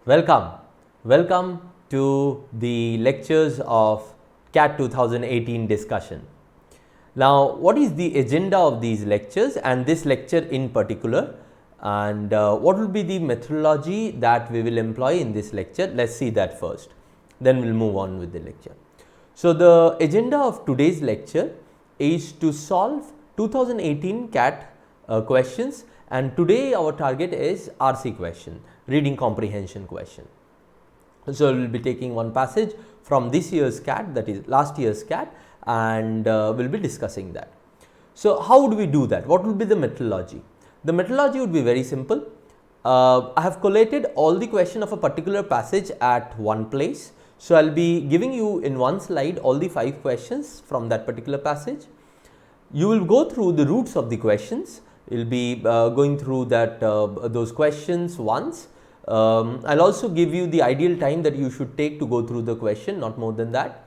Welcome. Welcome to the lectures of CAT 2018 discussion. Now, what is the agenda of these lectures and this lecture in particular, and what will be the methodology that we will employ in this lecture? Let's see that first, then we will move on with the lecture. So, the agenda of today's lecture is to solve 2018 CAT questions, and today our target is RC question, reading comprehension question. So, we will be taking one passage from this year's CAT, that is last year's CAT, and we will be discussing that. So, how would we do that? What would be the methodology? The methodology would be very simple. I have collated all the question of a particular passage at one place. So, I will be giving you in one slide all the 5 questions from that particular passage. You will go through the roots of the questions. You will be going through that those questions once. I'll also give you the ideal time that you should take to go through the question, not more than that.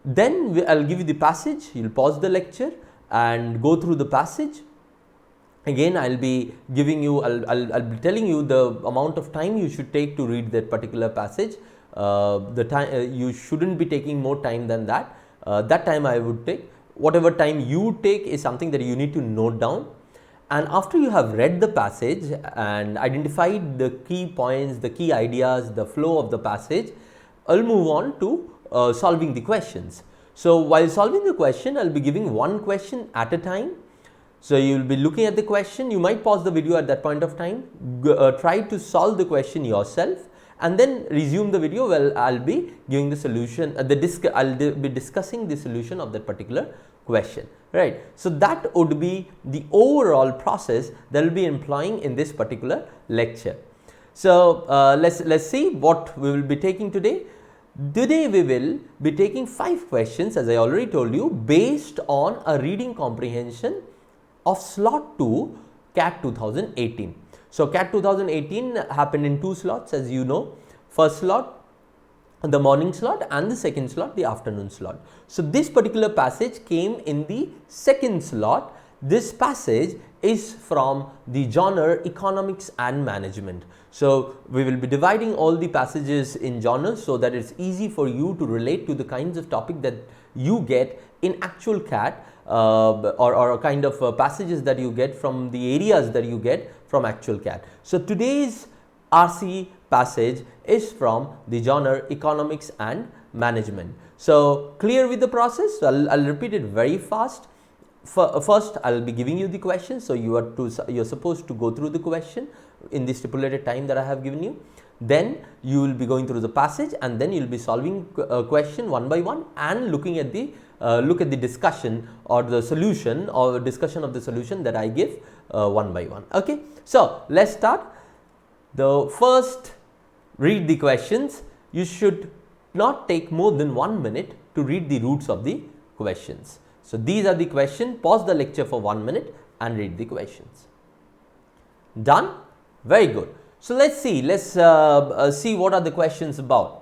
Then I'll give you the passage. You'll pause the lecture and go through the passage. Again, I'll be giving you, I'll be telling you the amount of time you should take to read that particular passage. The time you shouldn't be taking more time than that. That time I would take. Whatever time you take is something that you need to note down. And after you have read the passage and identified the key points, the key ideas, the flow of the passage, I'll move on to solving the questions. So, while solving the question, I'll be giving one question at a time. So, you will be looking at the question, you might pause the video at that point of time, try to solve the question yourself, and then resume the video. Well, I'll be giving the solution, I'll be discussing the solution of that particular question, right. So, that would be the overall process that will be employing in this particular lecture. So, let's see what we will be taking today. Today we will be taking 5 questions, as I already told you, based on a reading comprehension of slot 2 CAT 2018. So, CAT 2018 happened in 2 slots, as you know. First slot, the morning slot, and the second slot, the afternoon slot. So, this particular passage came in the second slot. This passage is from the genre Economics and Management. So, we will be dividing all the passages in genres so that it's easy for you to relate to the kinds of topic that you get in actual CAT, or kind of passages that you get from the areas that you get from actual CAT. So, today's RC passage is from the genre Economics and Management. So, clear with the process? I'll repeat it very fast. First, I'll be giving you the question. So, you're supposed to go through the question in the stipulated time that I have given you. Then you will be going through the passage, and then you'll be solving a question one by one and looking at the look at the discussion or the solution or discussion of the solution that I give one by one. Okay. So, let's start. The first, read the questions. You should not take more than 1 minute to read the roots of the questions. So, these are the questions. Pause the lecture for 1 minute and read the questions. Done? Very good. So, let's see see what are the questions about.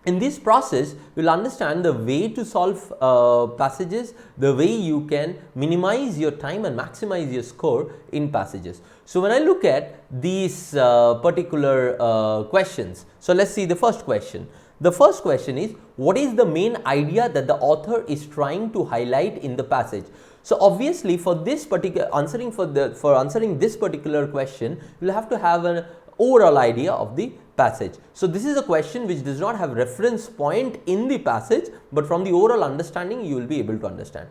In this process, we will understand the way to solve passages, the way you can minimize your time and maximize your score in passages. So, when I look at these particular questions, so let's see the first question. The first question is, what is the main idea that the author is trying to highlight in the passage? So, obviously, for this particular answering this particular question, you will have to have an overall idea of the passage. So, this is a question which does not have reference point in the passage, but from the overall understanding you will be able to understand.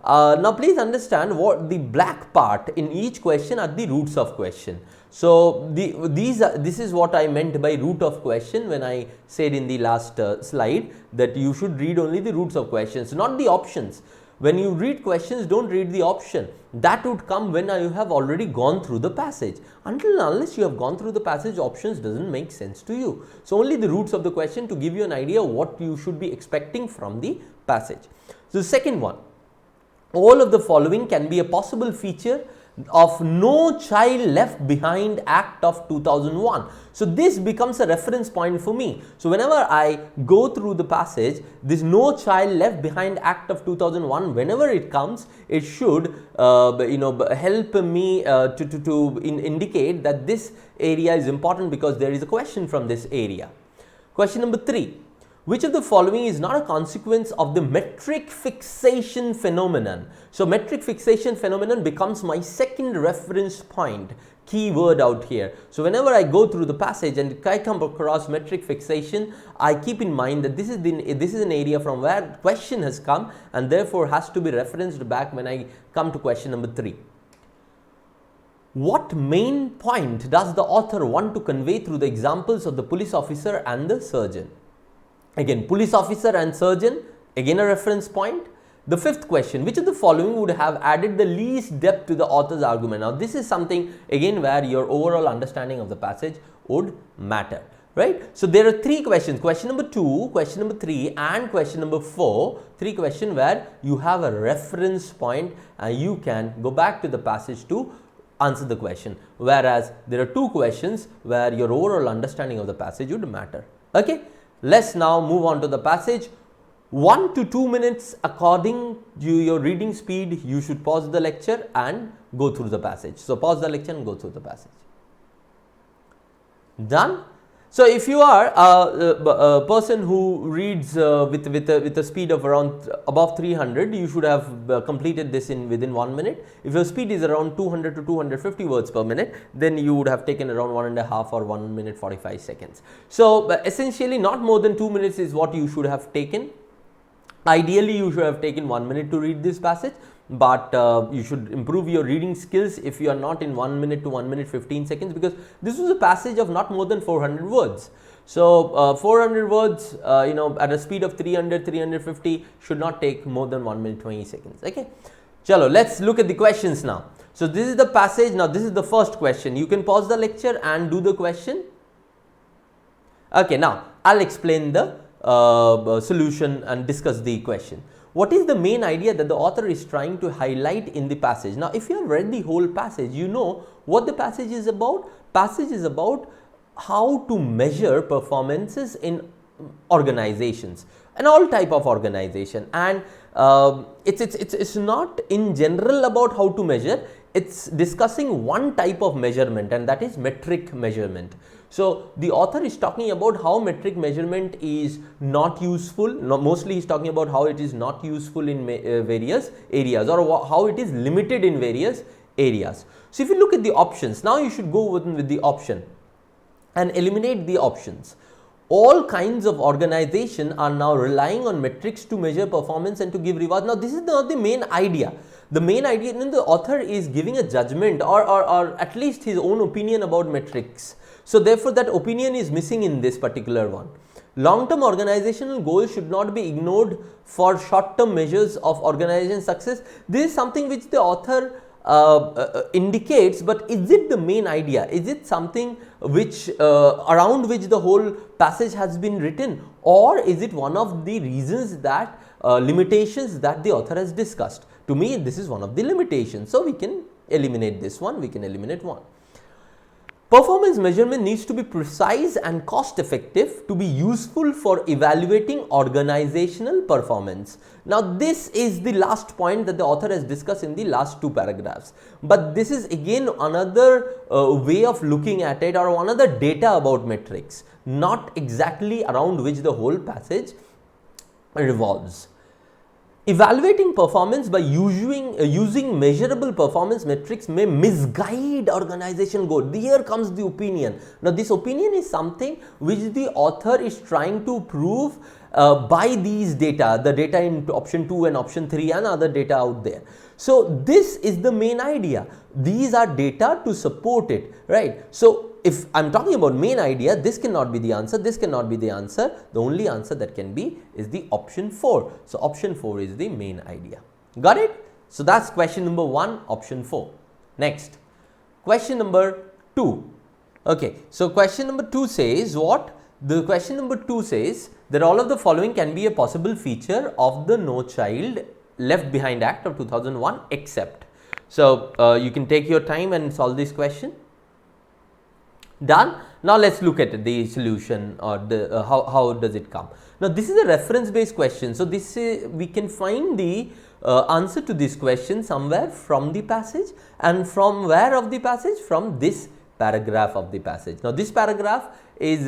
Now, please understand what the black part in each question are the roots of question. So, this is what I meant by root of question when I said in the last slide that you should read only the roots of questions, not the options. When you read questions, don't read the option. That would come when you have already gone through the passage. Unless you have gone through the passage, options doesn't make sense to you. So, only the roots of the question to give you an idea what you should be expecting from the passage. So, the second one, all of the following can be a possible feature of No Child Left Behind Act of 2001. So this becomes a reference point for me. So whenever I go through the passage, this No Child Left Behind Act of 2001, whenever it comes, it should help me to indicate that this area is important because there is a question from this area. Question number 3. Which of the following is not a consequence of the metric fixation phenomenon? So metric fixation phenomenon becomes my second reference point, key word out here. So whenever I go through the passage and I come across metric fixation, I keep in mind that this is an area from where question has come and therefore has to be referenced back when I come to question number 3. What main point does the author want to convey through the examples of the police officer and the surgeon? Again, police officer and surgeon, again a reference point. The 5th question, which of the following would have added the least depth to the author's argument? Now, this is something again where your overall understanding of the passage would matter, right? So, there are 3 questions, question number 2, question number 3 and question number 4, 3 questions where you have a reference point and you can go back to the passage to answer the question, whereas there are 2 questions where your overall understanding of the passage would matter, okay? Let's now move on to the passage. 1 to 2 minutes according to your reading speed, you should pause the lecture and go through the passage. So, pause the lecture and go through the passage. Done? So, if you are a person who reads with a speed of around above 300, you should have completed this within 1 minute. If your speed is around 200 to 250 words per minute, then you would have taken around 1.5 or 1 minute 45 seconds. So, essentially not more than 2 minutes is what you should have taken. Ideally, you should have taken 1 minute to read this passage, but you should improve your reading skills if you are not in 1 minute to 1 minute 15 seconds, because this was a passage of not more than 400 words. So, 400 words at a speed of 350 should not take more than 1 minute 20 seconds. Okay, chalo, let's look at the questions now. So, this is the passage. Now, this is the first question. You can pause the lecture and do the question. Okay, now I'll explain the solution and discuss the question. What is the main idea that the author is trying to highlight in the passage? Now, if you have read the whole passage, you know what the passage is about. Passage is about how to measure performances in organizations and all type of organization, and it's not in general about how to measure. It's discussing one type of measurement, and that is metric measurement. So, the author is talking about how metric measurement is not useful. Mostly he is talking about how it is not useful in various areas, or how it is limited in various areas. So, if you look at the options, now you should go with the option and eliminate the options. All kinds of organization are now relying on metrics to measure performance and to give rewards. Now, this is not the main idea. The main idea, the author is giving a judgment or at least his own opinion about metrics. So, therefore, that opinion is missing in this particular one. Long-term organizational goals should not be ignored for short-term measures of organization success. This is something which the author indicates, but is it the main idea? Is it something which around which the whole passage has been written, or is it one of the reasons that limitations that the author has discussed? To me, this is one of the limitations. So, we can eliminate this one, we can eliminate one. Performance measurement needs to be precise and cost effective to be useful for evaluating organizational performance. Now, this is the last point that the author has discussed in the last 2 paragraphs, but this is again another way of looking at it, or another data about metrics, not exactly around which the whole passage revolves. Evaluating performance by using measurable performance metrics may misguide organization goal. Here comes the opinion. Now, this opinion is something which the author is trying to prove by these data, the data in option 2 and option 3 and other data out there. So, this is the main idea. These are data to support it, right? So, if I am talking about main idea, this cannot be the answer, this cannot be the answer. The only answer that can be is the option 4. So, option 4 is the main idea. Got it? So, that is question number 1, option 4. Next, question number 2. Okay. So, question number 2 says what? The question number 2 says that all of the following can be a possible feature of the No Child Left Behind Act of 2001 except. So, you can take your time and solve this question. Done. Now, let us look at the solution or the how does it come. Now, this is a reference based question. So, this we can find the answer to this question somewhere from the passage, and from where of the passage? From this paragraph of the passage. Now, this paragraph is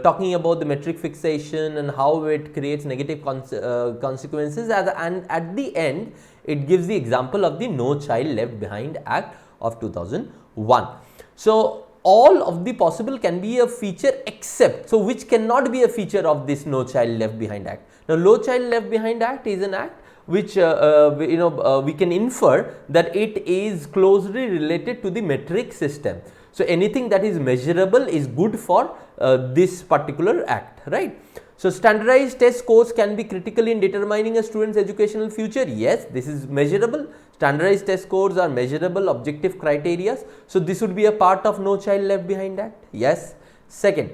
talking about the metric fixation and how it creates negative consequences, and at the end it gives the example of the No Child Left Behind Act of 2001. So, all of the possible can be a feature except, so which cannot be a feature of this No Child Left Behind Act. Now, No Child Left Behind Act is an act which we can infer that it is closely related to the metric system. So, anything that is measurable is good for this particular act, right. So, standardized test scores can be critical in determining a student's educational future. Yes, this is measurable. Standardized test scores are measurable objective criteria. So, this would be a part of No Child Left Behind Act. Yes. Second,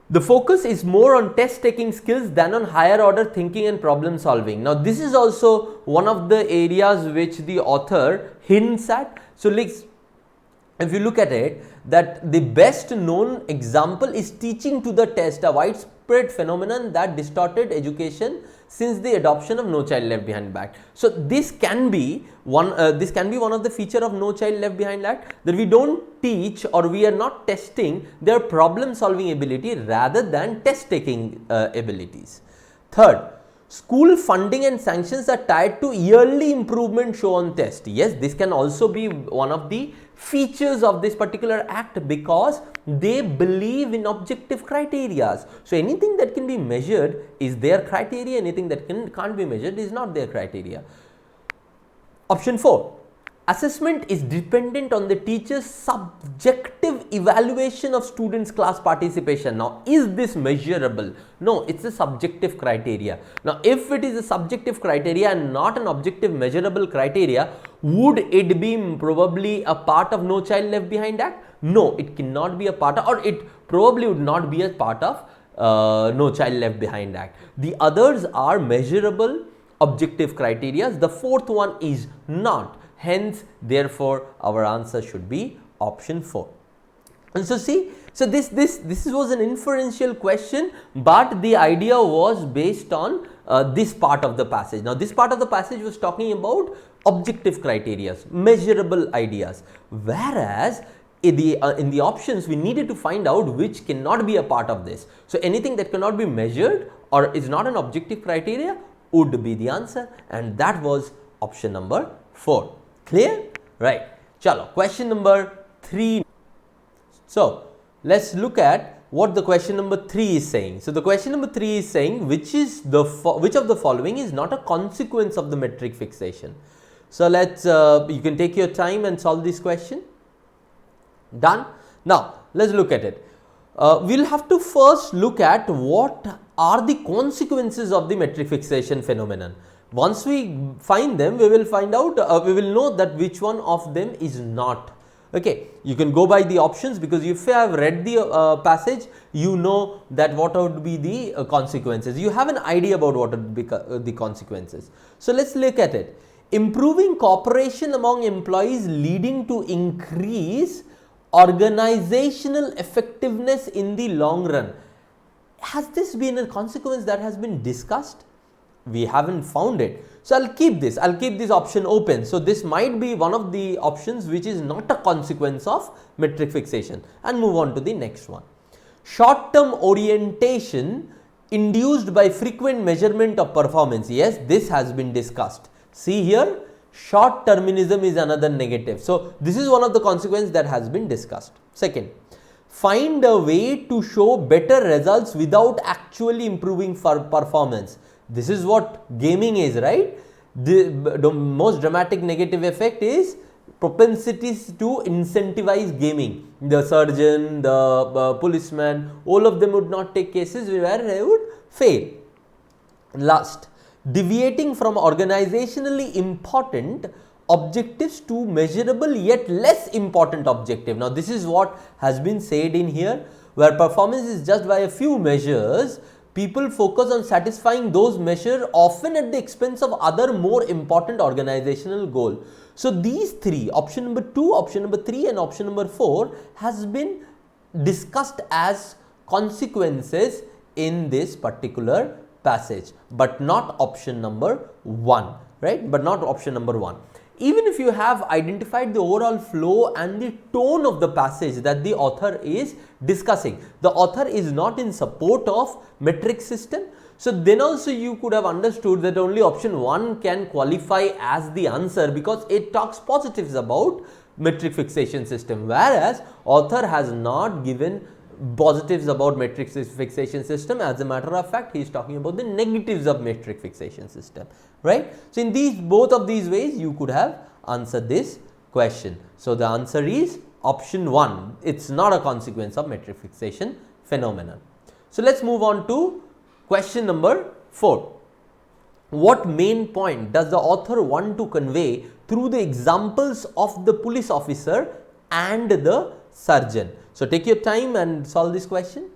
the focus is more on test taking skills than on higher order thinking and problem solving. Now, this is also one of the areas which the author hints at. So, if you look at it, that the best known example is teaching to the test, a widespread phenomenon that distorted education since the adoption of No Child Left Behind Act. So, this can be one of the feature of No Child Left Behind Act, that we don't teach or we are not testing their problem solving ability rather than test taking abilities. Third, school funding and sanctions are tied to yearly improvement show on test. Yes, this can also be one of the features of this particular act, because they believe in objective criteria. So, anything that can be measured is their criteria, anything that can't be measured is not their criteria. Option 4, assessment is dependent on the teacher's subjective evaluation of students' class participation. Now, is this measurable? No, it's a subjective criteria. Now, if it is a subjective criteria and not an objective measurable criteria, would it be probably a part of No Child Left Behind Act? No, it cannot be a part of, or it probably would not be a part of No Child Left Behind Act. The others are measurable objective criteria. The fourth one is not. Hence, therefore, our answer should be option 4. And so, see, so this was an inferential question, but the idea was based on this part of the passage. Now, this part of the passage was talking about objective criteria, measurable ideas, whereas in the options we needed to find out which cannot be a part of this. So, anything that cannot be measured or is not an objective criteria would be the answer, and that was option number 4. Clear? Right. Chalo, question number 3. So, let us look at what the question number 3 is saying. So, the question number 3 is saying which of the following is not a consequence of the metric fixation. So, you can take your time and solve this question. Done. Now, let us look at it. We will have to first look at what are the consequences of the metric fixation phenomenon. Once we find them, we will find out, we will know that which one of them is not. Okay, you can go by the options, because if you have read the passage, you know that what would be the consequences. You have an idea about what would be the consequences. So, let us look at it. Improving cooperation among employees leading to increase organizational effectiveness in the long run. Has this been a consequence that has been discussed? We haven't found it. So, I will keep this option open. So, this might be one of the options which is not a consequence of metric fixation, and move on to the next one. Short term orientation induced by frequent measurement of performance. Yes, this has been discussed. See here, short terminism is another negative. So, this is one of the consequences that has been discussed. Second, find a way to show better results without actually improving performance. This is what gaming is, right? The most dramatic negative effect is propensities to incentivize gaming. The surgeon, the policeman, all of them would not take cases where they would fail. Last, deviating from organizationally important objectives to measurable yet less important objective. Now, this is what has been said in here, where performance is judged by a few measures, people focus on satisfying those measures, often at the expense of other more important organizational goal. So these three, option number 2, option number 3 and option number 4 has been discussed as consequences in this particular passage, but not option number 1, right? But not option number 1. Even if you have identified the overall flow and the tone of the passage that the author is discussing, the author is not in support of metric system. So then also you could have understood that only option 1 can qualify as the answer, because it talks positives about metric fixation system, whereas author has not given positives about metric fixation system. As a matter of fact, he is talking about the negatives of metric fixation system, right? So in both of these ways you could have answered this question. So the answer is option 1. It's not a consequence of metric fixation phenomenon. So let's move on to question number 4. What main point does the author want to convey through the examples of the police officer and the surgeon? So take your time and solve this question.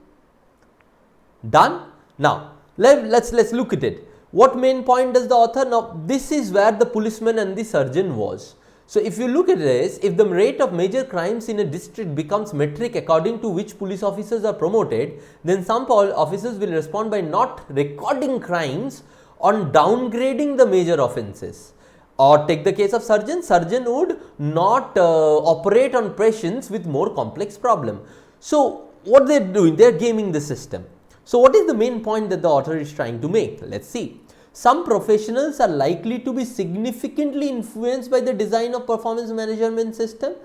Done? Now let's look at it. What main point does the author? Now this is where the policeman and the surgeon was. So if you look at this, if the rate of major crimes in a district becomes metric according to which police officers are promoted, then some officers will respond by not recording crimes on downgrading the major offences. Or take the case of surgeon would not operate on patients with more complex problem. So what they are doing, they are gaming the system. So what is the main point that the author is trying to make? Let's see. Some professionals are likely to be significantly influenced by the design of performance management system.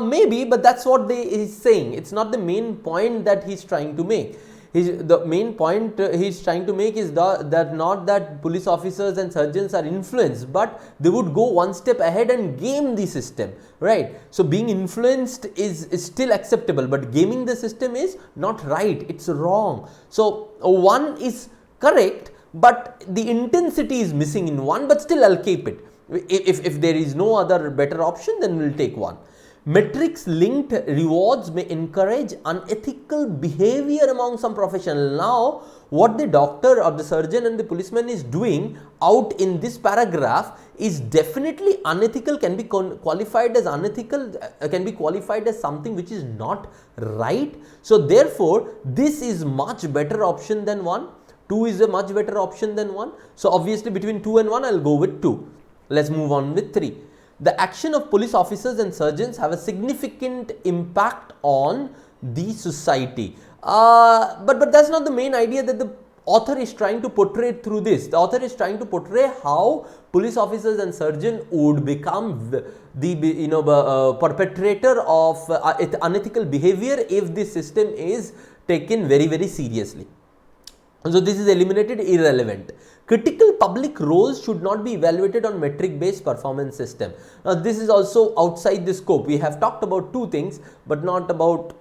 Maybe, but that's what he is saying. It's not the main point that he is trying to make. The main point he is trying to make is that not that police officers and surgeons are influenced, but they would go one step ahead and game the system, right? So being influenced is still acceptable, but gaming the system is not right, it's wrong. So 1 is correct, but the intensity is missing in 1, but still I'll keep it. If there is no other better option, then we'll take 1. Metrics linked rewards may encourage unethical behavior among some professionals. Now, what the doctor or the surgeon and the policeman is doing out in this paragraph is definitely unethical, can be qualified as unethical, can be qualified as something which is not right. So, therefore, this is much better option than 1. 2 is a much better option than 1. So, obviously, between 2 and 1, I will go with 2. Let's move on with 3. The action of police officers and surgeons have a significant impact on the society. But that's not the main idea that the author is trying to portray through this. The author is trying to portray how police officers and surgeons would become the perpetrator of unethical behavior if this system is taken very, very seriously. So this is eliminated, irrelevant. Critical public roles should not be evaluated on metric based performance system. Now this is also outside the scope. We have talked about 2 things, but not about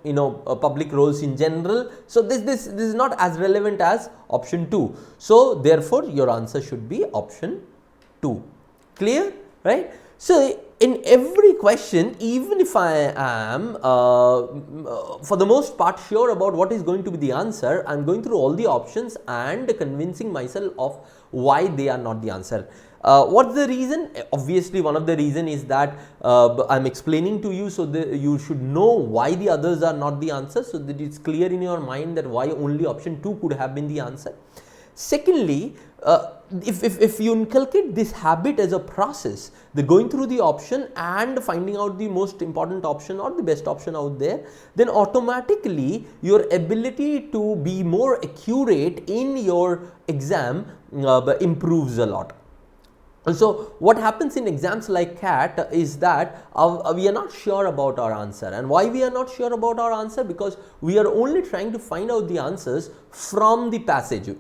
public roles in general. So this is not as relevant as option 2. So therefore your answer should be option 2. Clear, right? So in every question, even if I am for the most part sure about what is going to be the answer, I am going through all the options and convincing myself of why they are not the answer. What's the reason? Obviously, one of the reason is that I am explaining to you, so you should know why the others are not the answer, so that it's clear in your mind that why only option 2 could have been the answer. Secondly, if you inculcate this habit as a process, the going through the option and finding out the most important option or the best option out there, then automatically your ability to be more accurate in your exam improves a lot. So what happens in exams like CAT is that we are not sure about our answer. And why we are not sure about our answer? Because we are only trying to find out the answers from the passage.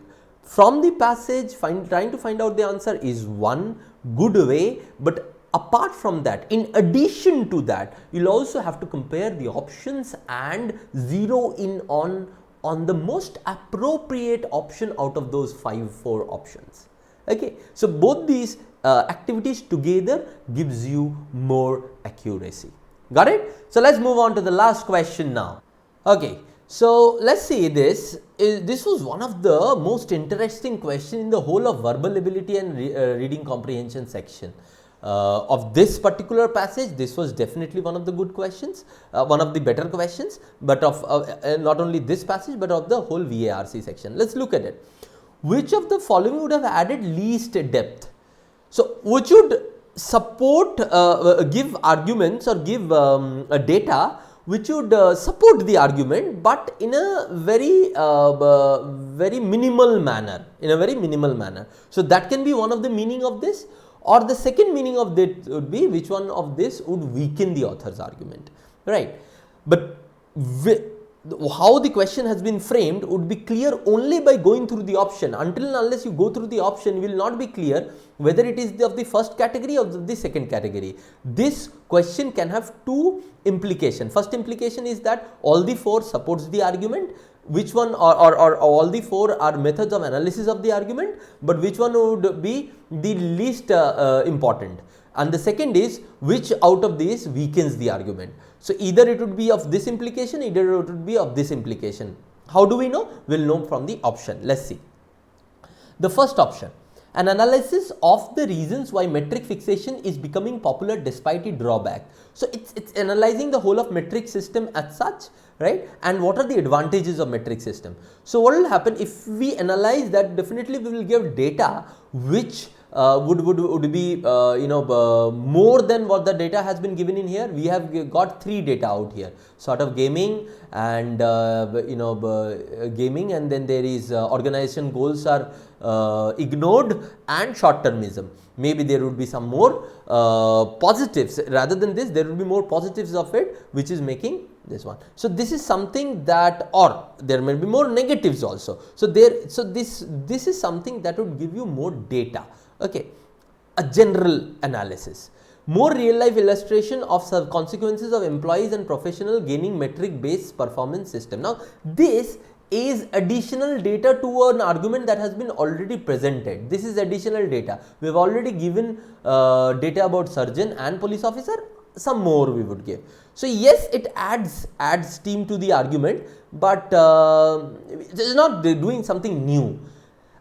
From the passage, trying to find out the answer is one good way, but apart from that, in addition to that, you'll also have to compare the options and zero in on the most appropriate option out of those 4 options. Okay, so both these activities together gives you more accuracy. Got it? So let's move on to the last question now. Okay, so let's see this. this was one of the most interesting questions in the whole of verbal ability and reading comprehension section. Of this particular passage, this was definitely one of the good questions, one of the better questions, but of not only this passage, but of the whole VARC section. Let's look at it. Which of the following would have added least depth? So, which would support, give arguments or give data which would support the argument, but in a very very minimal manner, So, that can be one of the meaning of this, or the second meaning of that would be which one of this would weaken the author's argument, right. But how the question has been framed would be clear only by going through the option. Until and unless you go through the option, you will not be clear whether it is of the first category or the second category. This question can have two implications. First implication is that all the four supports the argument, which one or all the four are methods of analysis of the argument, but which one would be the least important. And the second is which out of these weakens the argument. So, either it would be of this implication, either it would be of this implication. How do we know? We will know from the option. Let us see. The first option, an analysis of the reasons why metric fixation is becoming popular despite its drawback. So, it's analyzing the whole of metric system as such, right, and what are the advantages of metric system. So, what will happen if we analyze that? Definitely we will give data which would be more than what the data has been given in here. We have got three data out here, sort of gaming and gaming, and then there is organization goals are ignored and short termism. Maybe there would be some more positives rather than this. There will be more positives of it, which is making this one. So, this is something that, or there may be more negatives also. So, this is something that would give you more data. Okay, a general analysis, more real life illustration of consequences of employees and professional gaining metric based performance system. Now, this is additional data to an argument that has been already presented. This is additional data. We have already given data about surgeon and police officer. Some more we would give. So, yes, it adds steam to the argument, but it is not doing something new.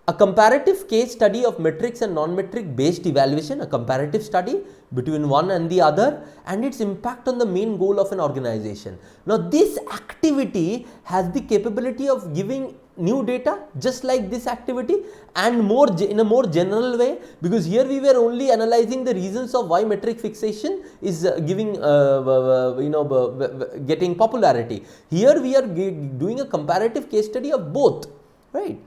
A comparative case study of metrics and non-metric based evaluation, a comparative study between one and the other, and its impact on the main goal of an organization. Now, this activity has the capability of giving new data just like this activity, and more in a more general way, because here we were only analyzing the reasons of why metric fixation is giving getting popularity. Here we are doing a comparative case study of both, right.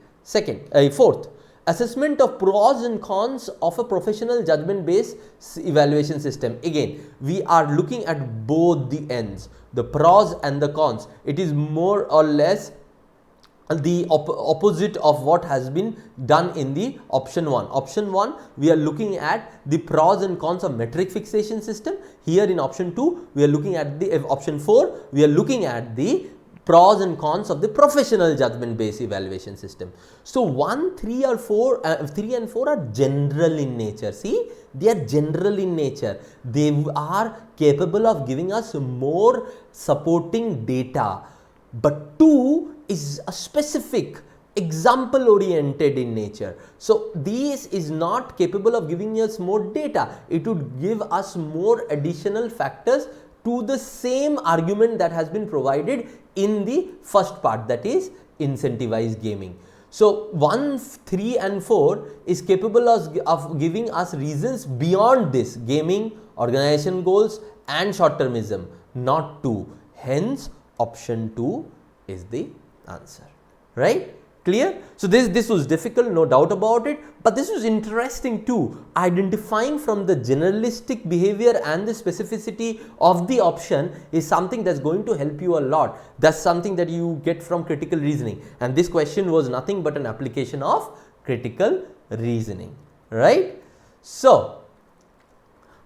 Fourth, assessment of pros and cons of a professional judgment based evaluation system. Again, we are looking at both the ends, the pros and the cons. It is more or less the opposite of what has been done in the option 1. Option 1, we are looking at the pros and cons of metric fixation system. Here in option 2, we are looking at the option 4, we are looking at the pros and cons of the professional judgment based evaluation system. So, 1, 3 or 4, 3 and 4 are general in nature. See, they are general in nature. They are capable of giving us more supporting data, but 2 is a specific, example oriented in nature. So, this is not capable of giving us more data. It would give us more additional factors to the same argument that has been provided in the first part, that is incentivized gaming. So, 1, 3 and 4 is capable of giving us reasons beyond this gaming, organization goals and short termism, not 2. Hence, option 2 is the answer, right? Clear? So, this was difficult, no doubt about it, but this was interesting too. Identifying from the generalistic behavior and the specificity of the option is something that's going to help you a lot. That's something that you get from critical reasoning, and this question was nothing but an application of critical reasoning, right? So,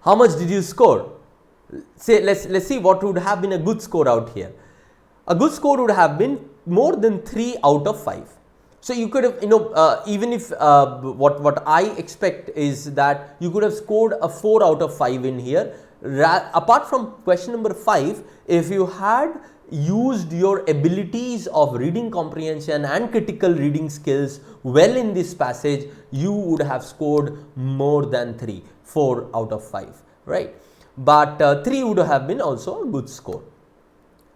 how much did you score? Say, let's see what would have been a good score out here. A good score would have been more than 3 out of 5. So, you could have, even if what I expect is that you could have scored a 4 out of 5 in here. Apart from question number 5, if you had used your abilities of reading comprehension and critical reading skills well in this passage, you would have scored more than 3, 4 out of 5, right? But 3 would have been also a good score.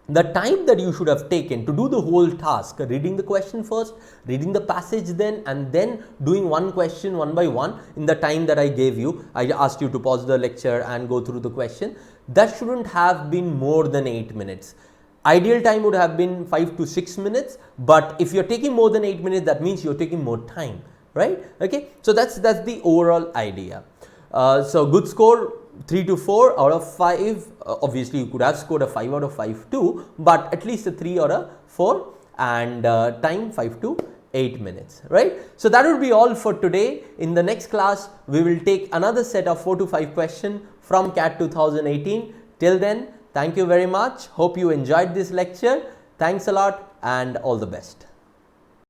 The time that you should have taken to do the whole task, reading the question first, reading the passage then, and then doing one question one by one in the time that I gave you. I asked you to pause the lecture and go through the question. That shouldn't have been more than 8 minutes. Ideal time would have been 5 to 6 minutes, but if you're taking more than 8 minutes, that means you're taking more time, right? Okay, so that's the overall idea. So good score, 3 to 4 out of 5. Obviously, you could have scored a 5 out of 5 too, but at least a 3 or a 4, and time 5 to 8 minutes, right? So that would be all for today. In the next class, we will take another set of 4 to 5 questions from CAT 2018. Till then, thank you very much. Hope you enjoyed this lecture. Thanks a lot and all the best.